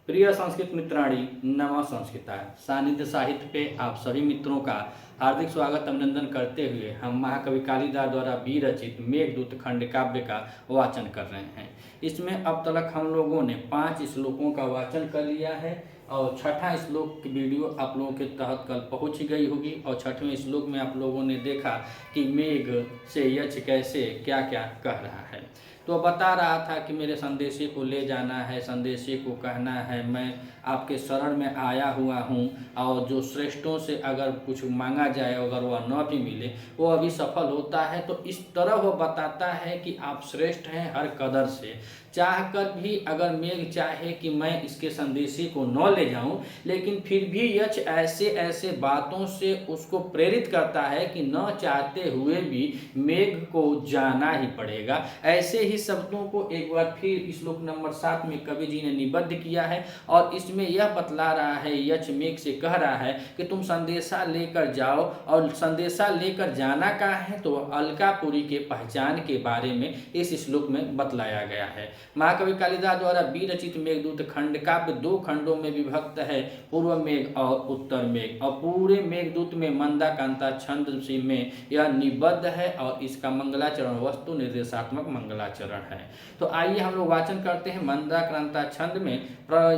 प्रिय संस्कृत मित्राणी नमः संस्कृताय सानिध्य साहित्य पे आप सभी मित्रों का हार्दिक स्वागत अभिनंदन करते हुए हम महाकवि कालिदास द्वारा विरचित मेघदूत खंड काव्य का वाचन कर रहे हैं। इसमें अब तक हम लोगों ने 5 श्लोकों का वाचन कर लिया है और छठा श्लोक की वीडियो आप लोगों के तहत कल पहुंच गई होगी और छठवें श्लोक में आप लोगों ने देखा कि मेघ से यक्ष कैसे क्या क्या कह रहा है। तो बता रहा था कि मेरे संदेशी को ले जाना है, संदेशी को कहना है मैं आपके शरण में आया हुआ हूँ और जो श्रेष्ठों से अगर कुछ मांगा जाए अगर वह न भी मिले वो अभी सफल होता है। तो इस तरह वो बताता है कि आप श्रेष्ठ हैं हर कदर से, चाहकर भी अगर मेघ चाहे कि मैं इसके संदेशी को न ले जाऊं, लेकिन फिर भी यक्ष ऐसे ऐसे बातों से उसको प्रेरित करता है कि न चाहते हुए भी मेघ को जाना ही पड़ेगा। ऐसे ही शब्दों को एक बार फिर श्लोक नंबर 7 में कवि जी ने निबद्ध किया है और इसमें यह बतला रहा है, यक्ष मेघ से कह रहा है कि तुम संदेशा लेकर जाओ। और संदेशा लेकर जाना का है तो अलकापुरी के पहचान के बारे में इस श्लोक में बतलाया गया है। महाकवि कालिदास द्वारा विरचित मेघदूत खंड काव्य 2 खंडों में विभक्त है, पूर्व मेघ और उत्तर मेघ। और पूरे मेघदूत में मंदाक्रांता छंद में यह निबद्ध है और इसका मंगलाचरण वस्तु निर्देशात्मक मंगलाचरण है। तो आइए हम लोग वाचन करते हैं मंदाक्रांता छंद में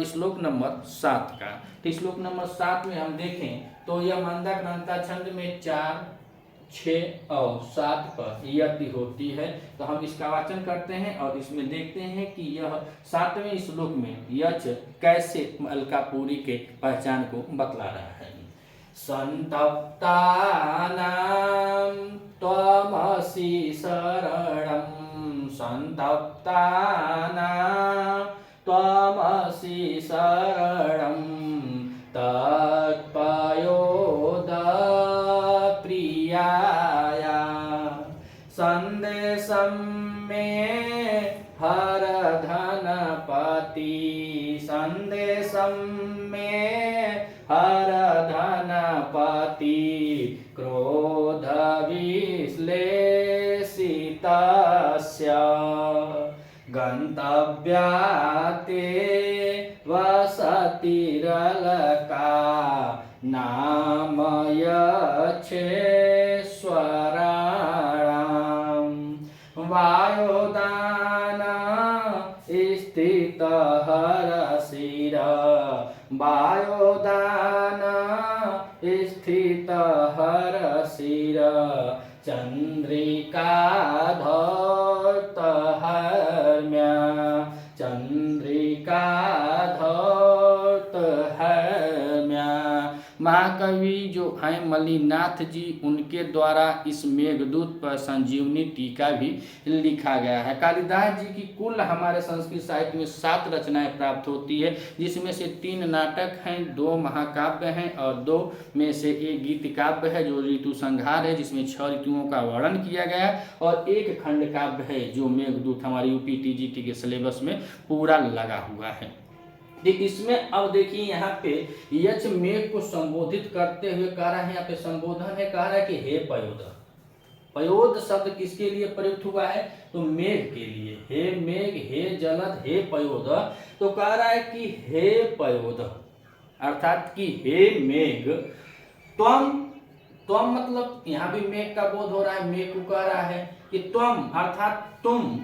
श्लोक नंबर 7 का। तो श्लोक नंबर 7 में हम देखें तो यह मंदाक्रांता छंद में 4, 6 और 7 पर यति होती है। तो हम इसका वाचन करते हैं और इसमें देखते हैं कि यह 7वें श्लोक में यक्ष कैसे अलकापुरी के पहचान को बतला रहा है। संतप्तानां त्वमसि शरणं, संतप्तानां त्वमसि शरणं, तत्पयोद प्रियाया संदेशं मे हर धनपति, संदेशं मे हर धनपति, क्रोध विश्लेषितस्य गन्तव्या ते वसतिरलका, नाम यक्षेश्वराणां, वायोदान स्थित हरशिर, वायोदान स्थित हरशिर, चंद्रिका धौत हर्म्या, चंद्रिका धौत हर्म्या। महाकवि जो हैं मलिनाथ जी, उनके द्वारा इस मेघदूत पर संजीवनी टीका भी लिखा गया है। कालिदास जी की कुल हमारे संस्कृत साहित्य में 7 रचनाएं प्राप्त होती है, जिसमें से 3 नाटक हैं, 2 महाकाव्य हैं और 2 में से एक गीत काव्य है जो ऋतु संहार है, जिसमें 6 ऋतुओं का वर्णन किया गया, और एक खंड काव्य है जो मेघदूत हमारी यूपी टीजीटी के सिलेबस में पूरा लगा हुआ है। इसमें अब देखिए यहाँ पे यक्ष मेघ को संबोधित करते हुए कह रहा है, यहाँ पे संबोधन है, कह रहा है कि हे पयोद। पयोद शब्द किसके लिए प्रयुक्त हुआ है? तो मेघ के लिए। हे मेघ, हे जलद, हे पयोद। तो कह रहा है कि हे पयोद अर्थात कि हे मेघ, त्वम मतलब यहाँ भी मेघ का बोध हो रहा है, मेघ को कह रहा है कि त्वम अर्थात तुम,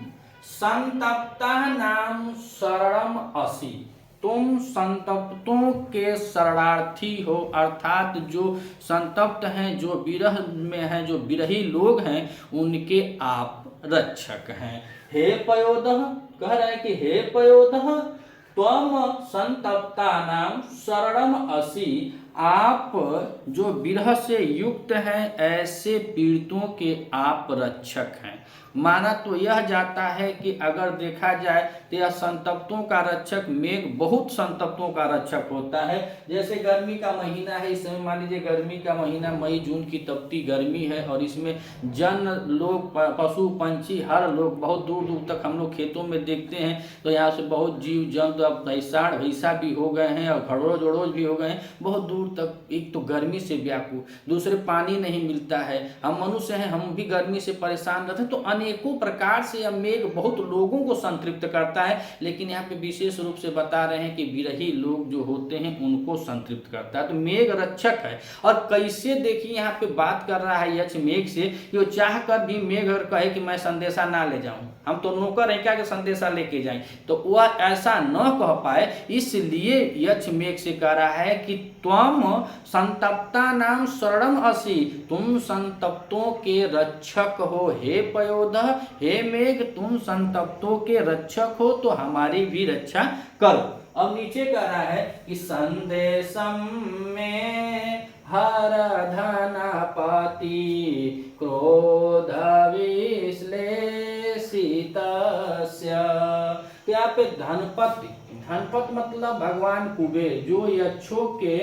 संतप्तानां शरणम असि, तुम संतप्तों के शरणार्थी हो, अर्थात जो संतप्त हैं, जो विरह में हैं, जो विरही लोग हैं, उनके आप रक्षक हैं। हे पयोदः कह रहा है कि हे पयोदः त्वम संतप्तानां शरणम असि, आप जो विरह से युक्त हैं ऐसे पीड़ितों के आप रक्षक हैं। माना तो यह जाता है कि अगर देखा जाए तो यह संतप्तों का रक्षक मेघ बहुत संतप्तों का रक्षक होता है। जैसे गर्मी का महीना है, इस समय मान लीजिए गर्मी का महीना मई जून की तपती गर्मी है और इसमें जन लोग, पशु पंछी, हर लोग बहुत दूर दूर तक हम लोग खेतों में देखते हैं तो यहाँ से बहुत जीव जंतु अब भैंसा भी हो गए हैं और खड़ोज ओड़ोज भी हो गए हैं, बहुत दूर दूर तक एक तो गर्मी से व्याकुल, दूसरे पानी नहीं मिलता है, हम मनुष्य हैं, हम भी गर्मी से परेशान रहते हैं। तो अनेकों प्रकार से यह मेघ बहुत लोगों को संतृप्त करता है, लेकिन यहाँ पे विशेष रूप से बता रहे हैं कि विरही लोग जो होते हैं उनको संतृप्त करता है। तो मेघ रक्षक है। और कैसे देखिए यहाँ पे बात कर रहा है यक्ष मेघ से कि वो चाह कर भी मेघ अगर कहे कि मैं संदेशा ना ले जाऊं, हम तो नौकर हैं क्या कि संदेशा लेके जाएं, तो वह ऐसा न कह पाए, इसलिए यक्ष मेघ से कह रहा है कि त्वम संतप्ता नाम शरणम असि, तुम संतप्तों के रक्षक हो हे पयोध, हे मेघ तुम संतप्तों के रक्षक हो तो हमारी भी रक्षा करो। अब नीचे कह रहा है कि संदेशम में हर धनपति क्रोध विश्लेषितस्य। तो यहाँ पे धनपति, धनपत मतलब भगवान कुबेर, जो यक्षों के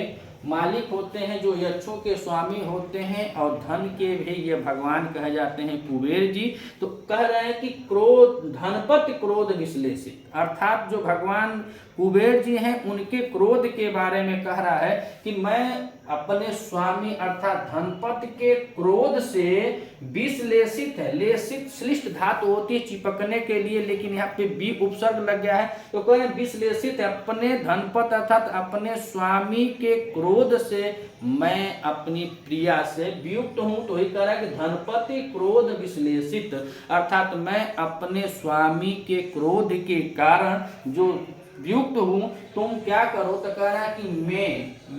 मालिक होते हैं, जो यक्षों के स्वामी होते हैं और धन के भी ये भगवान कहे जाते हैं कुबेर जी। तो कह रहे हैं कि क्रोध, धनपति क्रोध विश्लेषित, अर्थात जो भगवान कुबेर जी हैं उनके क्रोध के बारे में कह रहा है कि मैं अपने स्वामी अर्थात धनपति के क्रोध से विश्लेषित है। लेशित श्लिष्ट धातु होती है चिपकने के लिए, लेकिन यहाँ पे बी उपसर्ग लग गया है, तो कह रहे हैं विश्लेषित है, अपने धनपति अर्थात अपने स्वामी के क्रोध से मैं अपनी प्रिया से वियुक्त हूँ। तो ही कह रहा है कि धनपति क्रोध विश्लेषित, अर्थात मैं अपने स्वामी के क्रोध के कारण जो वियुक्त हूँ, तुम क्या करो, तो कह रहा है कि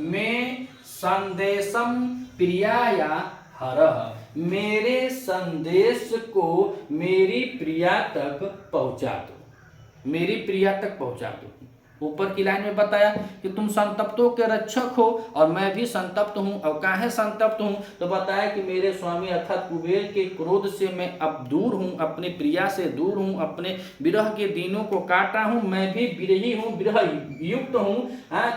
मैं संदेशम प्रियाया हरह, मेरे संदेश को मेरी प्रिया तक पहुंचा दो, मेरी प्रिया तक पहुंचा दो। ऊपर की लाइन में बताया कि तुम संतप्तों के रक्षक हो और मैं भी संतप्त हूँ। और काहे संतप्त हूँ, तो बताया कि मेरे स्वामी अर्थात कुबेर के क्रोध से मैं अब दूर हूँ, अपनी प्रिया से दूर हूँ, अपने विरह के दिनों को काटा हूँ, मैं भी विरही हूँ, विरह युक्त हूँ।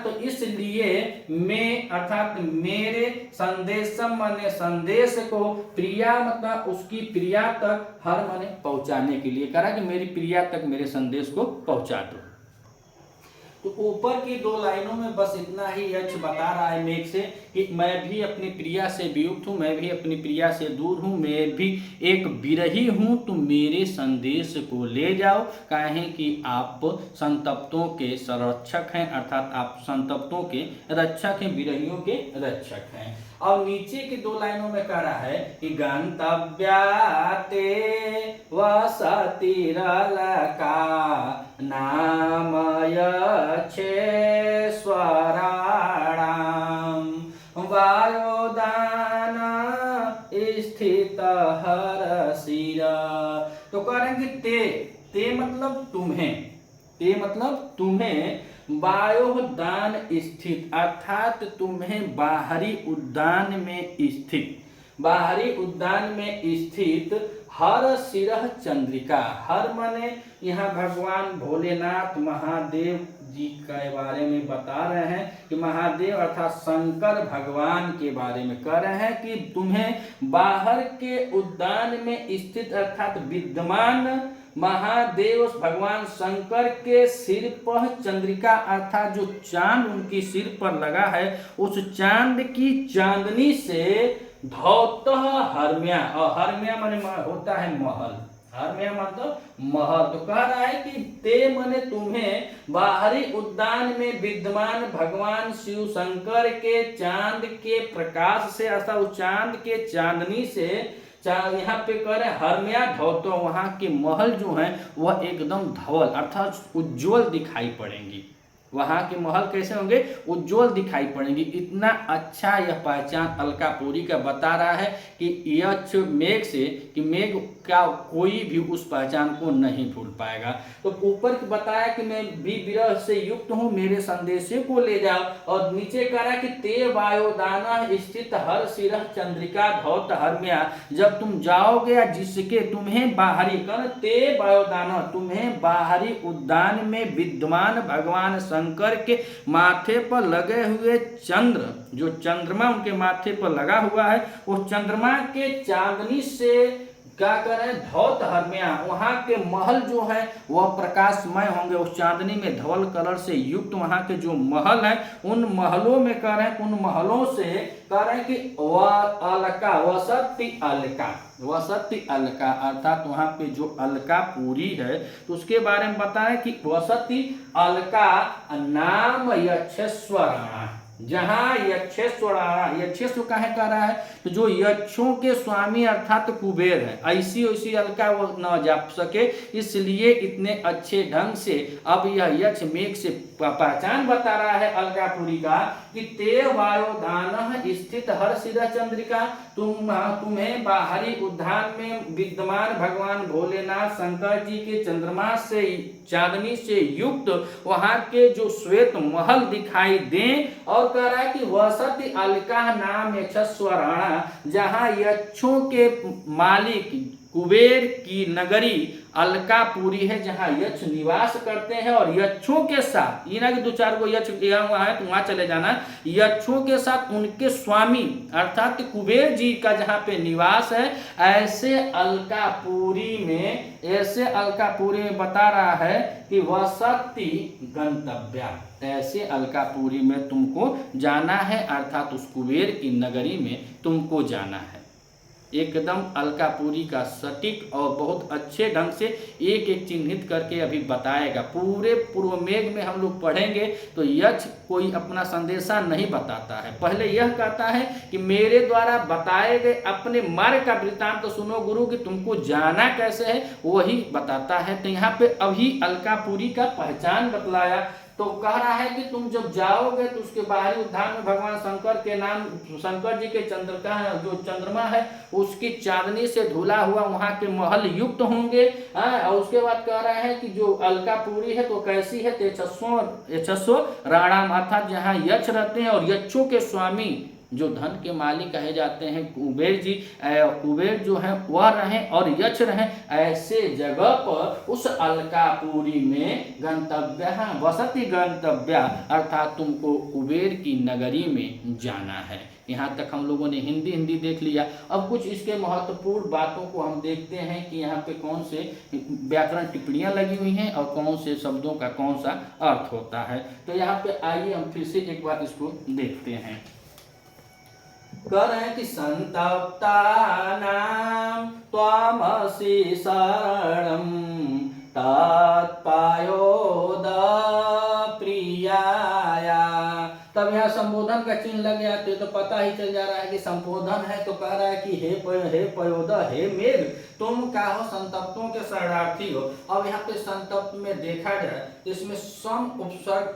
तो इसलिए मैं अर्थात मेरे संदेशम माने संदेश को, प्रिया मतलब उसकी प्रिया तक, हर माने पहुँचाने के लिए करा कि मेरी प्रिया तक मेरे संदेश को पहुँचा दो। तो ऊपर की दो लाइनों में बस इतना ही यक्ष बता रहा है मेघ से कि मैं भी अपनी प्रिया से वियुक्त हूँ, मैं भी अपनी प्रिया से दूर हूँ, मैं भी एक विरही हूँ, तुम मेरे संदेश को ले जाओ, काहे कि आप संतप्तों के संरक्षक हैं, अर्थात आप संतप्तों के रक्षक हैं, विरहियों के रक्षक हैं। और नीचे की दो लाइनों में कह रहा है कि गंतव्याते वसतिरलका नाम यक्षेश्वराणाम वायोदान स्थित हरशिरा। तो कह रहे हैं कि ते मतलब तुम्हें, ते मतलब तुम्हें वायोदान स्थित, अर्थात तुम्हें बाहरी उद्यान में स्थित, बाहरी उद्यान में स्थित हर सिरह चंद्रिका, हर माने यहाँ भगवान भोलेनाथ महादेव जी के बारे में बता रहे हैं कि महादेव अर्थात शंकर भगवान के बारे में कह रहे हैं कि तुम्हें बाहर के उद्यान में स्थित अर्थात विद्यमान महादेव भगवान शंकर के सिर पर चंद्रिका अर्थात जो चांद उनकी सिर पर लगा है, उस चांद की चांदनी से धौतः हरम्या, और हरम्या माने होता है महल, हरम्या मतलब महल। तो कह रहा है कि ते माने तुम्हें बाहरी उद्यान में विद्यमान भगवान शिव शंकर के चांद के प्रकाश से अर्थात उस चांद के चांदनी से, यहाँ पे कह रहे हरम्या धौतो, वहां के महल जो हैं वह एकदम धवल अर्थात उज्जवल दिखाई पड़ेंगी। वहां के महल कैसे होंगे, उज्जवल दिखाई पड़ेंगे। इतना अच्छा यह पहचान अलकापुरी का बता रहा है कि यक्ष मेघ से कि मेघ का कोई भी उस पहचान को नहीं भूल पाएगा। तो ऊपर बताया कि मैं भी विरह से युक्त हूँ, मेरे संदेशे को ले जाओ। और नीचे कह रहा है कि ते वायोदान स्थित हर सिरह चंद्रिका धौत हरम्या, जब तुम जाओगे जिसके तुम्हें बाहरी कर ते वायोदान, तुम्हें बाहरी उद्यान में विद्यमान भगवान शंकर के माथे पर लगे हुए चंद्र, जो चंद्रमा उनके माथे पर लगा हुआ है, उस चंद्रमा के चांदनी से क्या कर रहे हैं, धौतहर्म्या, वहां के महल जो है वह प्रकाशमय होंगे, उस चांदनी में धवल कलर से युक्त वहां के जो महल है उन महलों में कह रहे हैं, उन महलों से कह रहे हैं कि अलका वसति अलका, वसति अलका अर्थात वहां पे जो अलकापुरी है तो उसके बारे में बता रहे कि वसति अलका नाम यक्षेश्वराणा, जहां यक्षेश्वराणा, यक्षेश्वर काहे कह रहा है तो जो यक्षों के स्वामी अर्थात कुबेर है, ऐसी वैसी अलका वो न जा सके, इसलिए इतने अच्छे ढंग से अब यह यक्ष मेघ से पहचान बता रहा है अलकापुरी का कि ते वायोदान स्थित हर सिरा चंद्रिका, तुम्हें बाहरी उद्यान में विद्यमान भगवान भोलेनाथ शंकर जी के चंद्रमा से चांदनी से युक्त वहां के जो श्वेत महल दिखाई दें, और कह रहा है कि वसति अलका नाम यक्षस्वराणा, जहां यक्षों के मालिक कुबेर की नगरी अलकापुरी है, जहां यक्ष निवास करते हैं, और यक्षों के साथ ये ना कि दो चार को यक्ष वहां है तो वहां चले जाना, यक्षों के साथ उनके स्वामी अर्थात कुबेर जी का जहां पे निवास है, ऐसे अलकापुरी में बता रहा है कि वसति गंतव्या, ऐसे अलकापुरी में तुमको जाना है, अर्थात उस कुबेर की नगरी में तुमको जाना है। एकदम अलकापुरी का सटीक और बहुत अच्छे ढंग से एक एक चिन्हित करके अभी बताएगा। पूरे पूर्व मेघ में हम लोग पढ़ेंगे तो यक्ष कोई अपना संदेशा नहीं बताता है, पहले यह कहता है कि मेरे द्वारा बताए गए अपने मार्ग का वृत्तांत तो सुनो गुरु कि तुमको जाना कैसे है वही बताता है। तो यहाँ पे अभी अलकापुरी का पहचान बतलाया, तो कह रहा है कि तुम जब जाओगे तो उसके बाहरी उद्यान में भगवान शंकर के नाम, शंकर जी के चंद्र का जो चंद्रमा है उसकी चांदनी से धुला हुआ वहां के महल युक्त होंगे। और उसके बाद कह रहा है कि जो अलकापुरी है तो कैसी है, यक्षस्व राणाम अर्थात जहाँ यक्ष रहते हैं और यक्षों के स्वामी जो धन के मालिक कहे जाते हैं कुबेर जी, कुबेर जो है वह रहे और यक्ष रहे, ऐसे जगह पर उस अलकापुरी में गंतव्य वसति गंतव्य अर्थात तुमको कुबेर की नगरी में जाना है। यहाँ तक हम लोगों ने हिंदी देख लिया। अब कुछ इसके महत्वपूर्ण बातों को हम देखते हैं कि यहाँ पे कौन से व्याकरण टिप्पणियां लगी हुई हैं और कौन से शब्दों का कौन सा अर्थ होता है। तो यहाँ पे आइए हम फिर से एक बार इसको देखते हैं। कह रहे हैं कि संतप्तानां त्वामसि शरणं तत्पायोद प्रियाया। तब यहाँ संबोधन का चिन्ह लग जाते तो पता ही चल जा रहा है कि संबोधन है। तो कह रहा है कि हे पयोद, हे मेघ, तुम का हो संतप्तों के शरणार्थी हो। अब यहाँ पे संतप्त में देखा जाए तो इसमें सम उपसर्ग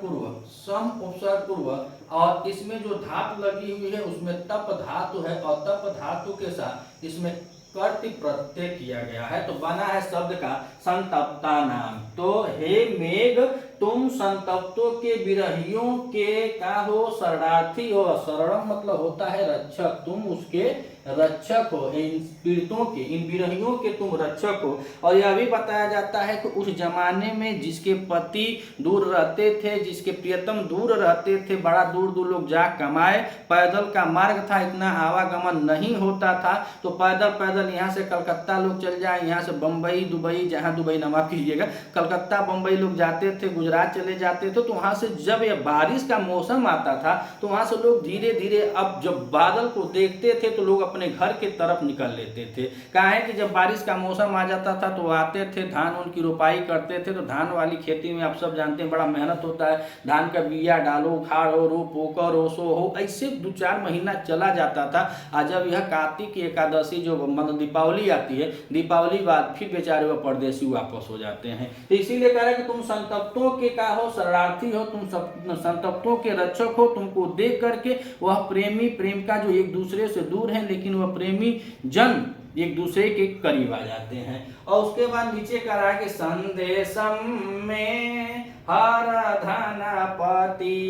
पूर्व और इसमें जो धातु लगी हुई है उसमें तप धातु है और तप धातु के साथ इसमें कर्तृ प्रत्यय किया गया है, तो बना है शब्द का संतप्ता नाम। तो हे मेघ, तुम संतप्तों के विरहियों के का हो शरणार्थी हो। शरणम मतलब होता है रक्षक, तुम उसके रक्षक हो, इन पीड़ितों के, इन विरहियों के तुम रक्षक हो। और यह भी बताया जाता है कि उस जमाने में जिसके पति दूर रहते थे, जिसके प्रियतम दूर रहते थे, बड़ा दूर दूर लोग जा कमाए, पैदल का मार्ग था, इतना आवागमन नहीं होता था, तो पैदल यहाँ से कलकत्ता लोग चल जाए, यहाँ से बम्बई दुबई, जहाँ दुबई ना माफ कीजिएगा, कलकत्ता बम्बई लोग जाते थे, गुजरात चले जाते थे। तो वहाँ से जब यह बारिश का मौसम आता था तो वहाँ से लोग धीरे धीरे, अब जब बादल को देखते थे तो लोग अपने घर के तरफ निकल लेते थे। कहा है कि जब बारिश का मौसम आ जाता था तो आते थे, धान उनकी रोपाई करते थे। तो धान वाली खेती में आप सब जानते हैं बड़ा मेहनत होता है, धान का बिया डालो, उखाड़ो, रोपो, करो, सो हो, ऐसे 2-4 महीना चला जाता था। आज जब यह कार्तिक एकादशी जो मतलब दीपावली आती है, दीपावली बाद फिर बेचारे वो परदेसी वापस हो जाते हैं। तो इसीलिए कह रहे कि तुम संतप्तों के का हो शरणार्थी हो, तुम संतप्तों के रक्षक हो। तुमको देख करके वह प्रेमी प्रेमिका जो एक दूसरे से दूर हैं, लेकिन वह प्रेमी जन एक दूसरे के करीब आ जाते हैं। और उसके बाद नीचे करा कि संदेशम में हर धनपति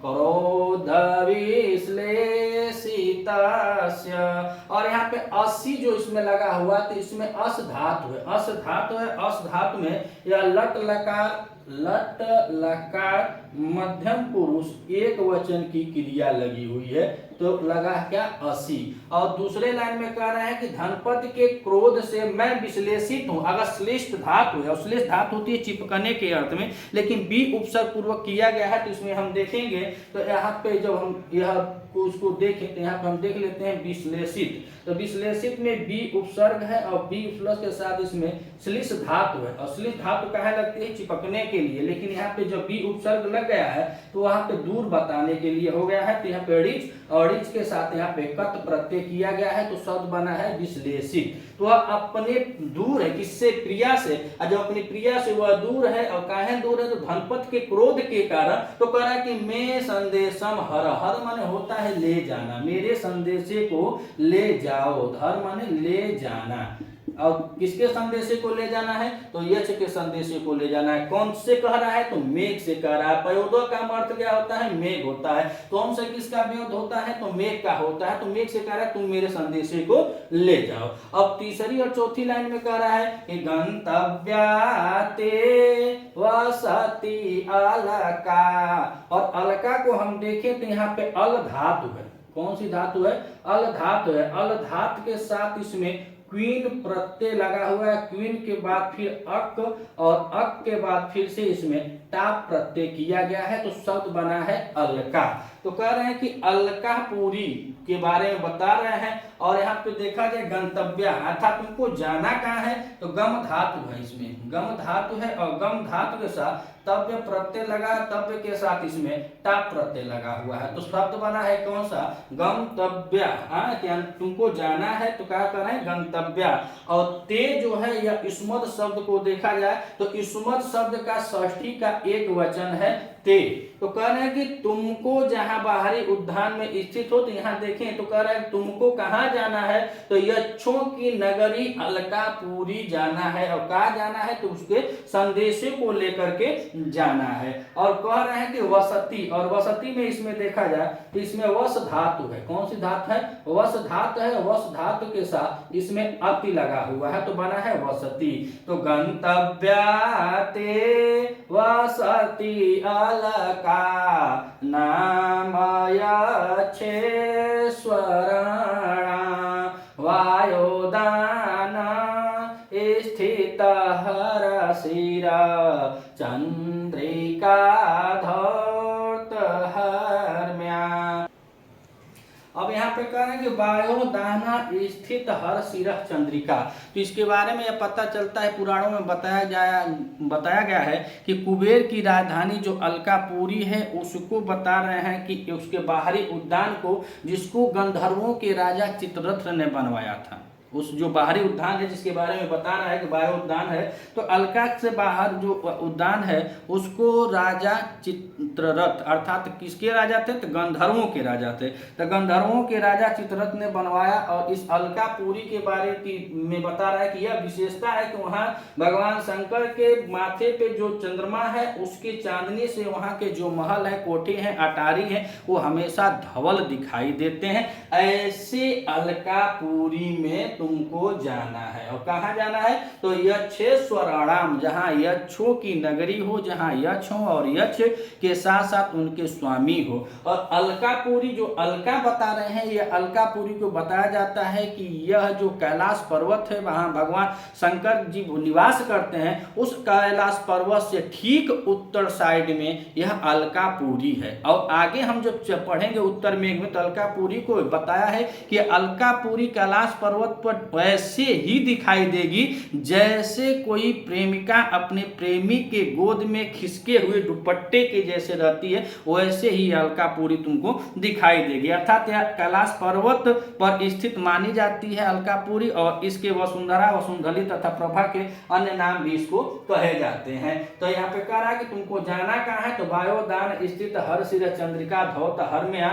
क्रोध विश्लेषितस्य। और यहाँ पे 80 जो इसमें लगा हुआ तो इसमें अस धातु है, अस धातु में यह लट लकार लट लकार मध्यम पुरुष एक वचन की क्रिया लगी हुई है, तो लगा क्या 80। और दूसरे लाइन में कह रहे हैं कि धनपति के क्रोध से मैं विश्लेषित हूं। अगर श्लिष्ट धातु है, और श्लिष्ट धातु होती है चिपकने के अर्थ में, लेकिन बी उपसर्ग पूर्वक किया गया है, तो इसमें हम देखेंगे तो यहाँ पे जब हम यह उसको देखें तो यहाँ पे हम देख लेते हैं विश्लेषित। तो विश्लेषित में बी उपसर्ग है और बी प्लस के साथ इसमें श्लिष्ट धातु है, और श्लिष्ट धातु कहाँ लगती है चिपकने के लिए, लेकिन यहाँ पे जब बी उपसर्ग लग गया है तो वहां पे दूर बताने के लिए हो गया है। तो यहाँ पे ऋच और ऋच के साथ यहाँ पे कत प्रत्यय किया गया है, तो शब्द बना है विश्लेषित। तो वह अपने दूर है, किससे, प्रिया से, और जब अपनी प्रिया से वह दूर है, और काहे दूर है, तो धनपति के क्रोध के कारण। तो कह रहा है कि मैं संदेशम हर, हर माने होता है ले जाना, मेरे संदेशे को ले जाओ, धर माने ले जाना। और किसके संदेशे को ले जाना है, तो यक्ष के संदेशे को ले जाना है। कौन से कह रहा है, तो मेघ से कह रहा है। पयोदो का अर्थ क्या होता है, मेघ होता है। कौन से किसका विरोध होता है, तो मेघ का होता है। तो मेघ से कह रहा है तुम मेरे संदेशे को ले जाओ। अब तीसरी और चौथी लाइन में कह रहा है कि गंतव्याते वसति अलका, और अलका को हम देखें तो यहाँ पे अल धातु है। कौन सी धातु है, अल धातु है। अल धातु के साथ इसमें क्वीन प्रत्यय लगा हुआ है, क्वीन के बाद फिर अक, और अक के बाद फिर से इसमें टाप प्रत्यय किया गया है, तो शब्द बना है अलका। तो कह रहे हैं कि अलकापुरी के बारे में बता रहे हैं। और यहाँ पे देखा जाए गंतव्य अर्थात तुमको जाना कहाँ है, तो गम धातु है, इसमें गम धातु है, और गम धातु के साथ तव्य प्रत्यय लगा, तव्य के साथ इसमें टाप प्रत्यय लगा हुआ है, तो शब्द बना है कौन सा, गंतव्य। तुमको जाना है, तो क्या कर रहे हैं, गंतव्य। और ते जो है यह इस्मत शब्द को देखा जाए तो इस्मत शब्द का षष्ठी का एक वचन है ते। तो कह रहे हैं कि तुमको जहां बाहरी उद्यान में स्थित हो, तो यहाँ देखें तो कह रहे हैं तुमको कहाँ जाना है, तो यक्षों की नगरी अलकापुरी जाना है। और कहाँ जाना है, तो उसके संदेशे को लेकर के जाना है। और कह रहे हैं कि वसती, और वसती में इसमें देखा जाए तो इसमें वस धातु है। कौन सी धातु है, वस धातु है। वस धातु के साथ इसमें अति लगा हुआ है, तो बना है वसती। तो गंतव्याते वसति अलका नामयच्छेश्वरणा वायोदान स्थित हरशिरा चंद्रिका धौत हर्म्या। अब यहाँ पे कह रहे हैं कि वायोदाना स्थित हर सिरह चंद्रिका। तो इसके बारे में यह पता चलता है, पुराणों में बताया गया है कि कुबेर की राजधानी जो अलकापुरी है उसको बता रहे हैं कि उसके बाहरी उद्यान को, जिसको गंधर्वों के राजा चित्ररथ ने बनवाया था, उस जो बाहरी उद्यान है जिसके बारे में बता रहा है कि वायु उद्यान है, तो अलका से बाहर जो उद्यान है उसको राजा चित्ररथ, अर्थात किसके राजा थे, तो गंधर्वों के राजा थे। तो गंधर्वों के राजा चित्ररथ ने बनवाया। और इस अलकापुरी के बारे में बता रहा है कि यह विशेषता है कि वहाँ भगवान शंकर के माथे पे जो चंद्रमा है उसके चांदनी से वहाँ के जो महल है, कोठे हैं, अटारी हैं, वो हमेशा धवल दिखाई देते हैं। ऐसे अलकापुरी में तुमको जाना है। और कहाँ जाना है, तो यक्षेश्वराणाम, जहाँ यक्षों की नगरी हो, जहाँ यक्ष हो और यक्ष के साथ साथ उनके स्वामी हो। और अलकापुरी जो अलका बता रहे हैं, यह अलकापुरी को बताया जाता है कि यह जो कैलाश पर्वत है वहाँ भगवान शंकर जी निवास करते हैं, उस कैलाश पर्वत से ठीक उत्तर साइड में यह अलकापुरी है। और आगे हम जब पढ़ेंगे उत्तर मेघ में, तो अलकापुरी को बताया है कि अलकापुरी कैलाश पर्वत पर वैसे ही दिखाई देगी जैसे कोई प्रेमिका अपने प्रेमी के गोद में खिसके हुए दुपट्टे के जैसे रहती है, वैसे ही अलकापुरी तुमको दिखाई देगी। अर्थात यह कैलाश पर्वत पर स्थित मानी जाती है अलकापुरी, और इसके वसुंधरा, वसुंधली तथा प्रभा के अन्य नाम भी इसको कहे जाते हैं। तो यहाँ पे कह रहा है कि तुमको जाना कहाँ है, तो वायोदान स्थित हरशिर चंद्रिका धौत हर्म्या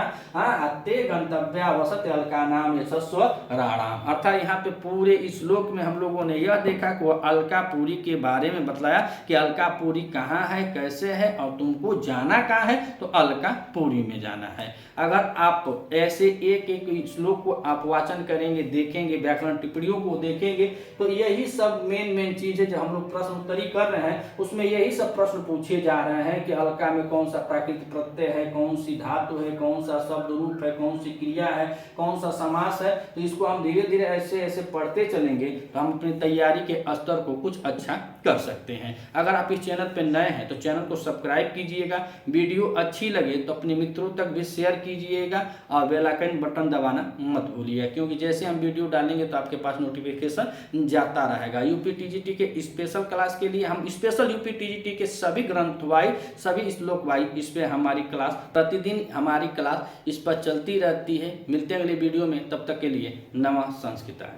ते गंतव्या वसत अलका नाम यशस्व राणाम। अर्थात यहाँ पे पूरे श्लोक में हम लोगों ने यह देखा कि वह अलकापुरी के बारे में बतलाया कि अलकापुरी कहाँ है, कैसे है और तुमको जाना कहाँ है, तो अलकापुरी में जाना है। अगर आप ऐसे एक एक श्लोक को आप वाचन करेंगे, देखेंगे, व्याकरण टिप्पणियों को देखेंगे, तो यही सब मेन चीज है जो हम लोग प्रश्न उत्तरी कर रहे हैं, उसमें यही सब प्रश्न पूछे जा रहे हैं कि अलका में कौन सा प्राकृतिक प्रत्यय है, कौन सी धातु है, कौन सा शब्द रूप है, कौन सी क्रिया है, कौन सा समास है। तो इसको हम धीरे धीरे ऐसे ऐसे पढ़ते चलेंगे तो हम अपनी तैयारी के स्तर को कुछ अच्छा कर सकते हैं। अगर आप इस चैनल पर नए हैं तो चैनल को सब्सक्राइब कीजिएगा, वीडियो अच्छी लगे तो अपने मित्रों तक भी शेयर कीजिएगा और बेल आइकन बटन दबाना मत भूलिएगा, क्योंकि जैसे हम वीडियो डालेंगे तो आपके पास नोटिफिकेशन जाता रहेगा। यूपी टीजीटी के स्पेशल क्लास के लिए हम स्पेशल यूपी टीजीटी के सभी ग्रंथ वाइज, सभी श्लोक वाइज इस पे हमारी क्लास प्रतिदिन हमारी क्लास इस पर चलती रहती है। मिलते हैं अगले वीडियो में, तब तक के लिए नमः संस्कृताय।